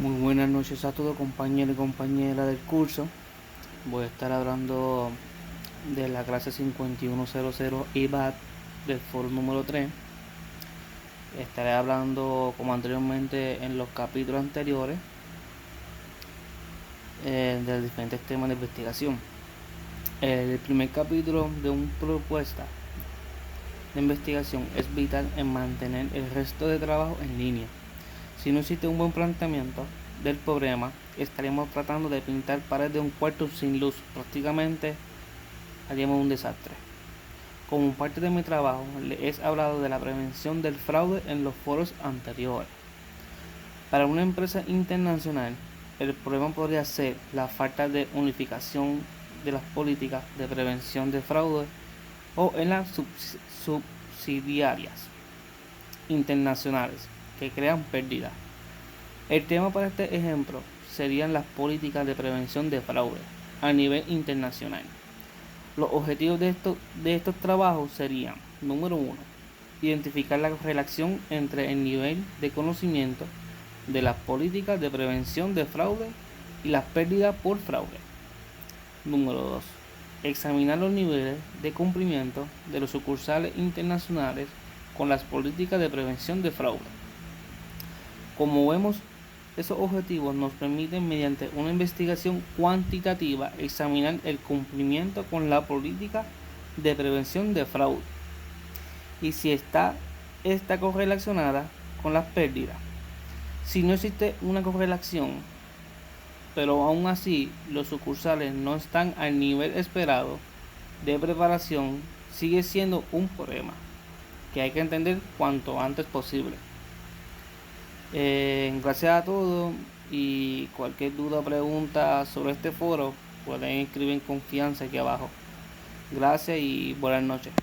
Muy buenas noches a todos, compañeros y compañeras del curso. Voy a estar hablando de la clase 5100 IBAT del foro número 3. Estaré hablando, como anteriormente en los capítulos anteriores, de diferentes temas de investigación. El primer capítulo de una propuesta de investigación es vital en mantener el resto de trabajo en línea. Si no existe un buen planteamiento del problema, estaremos tratando de pintar paredes de un cuarto sin luz. Prácticamente haríamos un desastre. Como parte de mi trabajo, les he hablado de la prevención del fraude en los foros anteriores. Para una empresa internacional, el problema podría ser la falta de unificación de las políticas de prevención de fraude o en las subsidiarias internacionales que crean pérdidas. El tema para este ejemplo serían las políticas de prevención de fraude a nivel internacional. Los objetivos de estos trabajos serían: número 1, identificar la relación entre el nivel de conocimiento de las políticas de prevención de fraude y las pérdidas por fraude. Número 2, examinar los niveles de cumplimiento de los sucursales internacionales con las políticas de prevención de fraude. Como vemos, esos objetivos nos permiten, mediante una investigación cuantitativa, examinar el cumplimiento con la política de prevención de fraude y si está correlacionada con las pérdidas. Si no existe una correlación, pero aún así los sucursales no están al nivel esperado de preparación, sigue siendo un problema que hay que entender cuanto antes posible. Gracias a todos, y cualquier duda o pregunta sobre este foro pueden escribir en confianza aquí abajo. Gracias y buenas noches.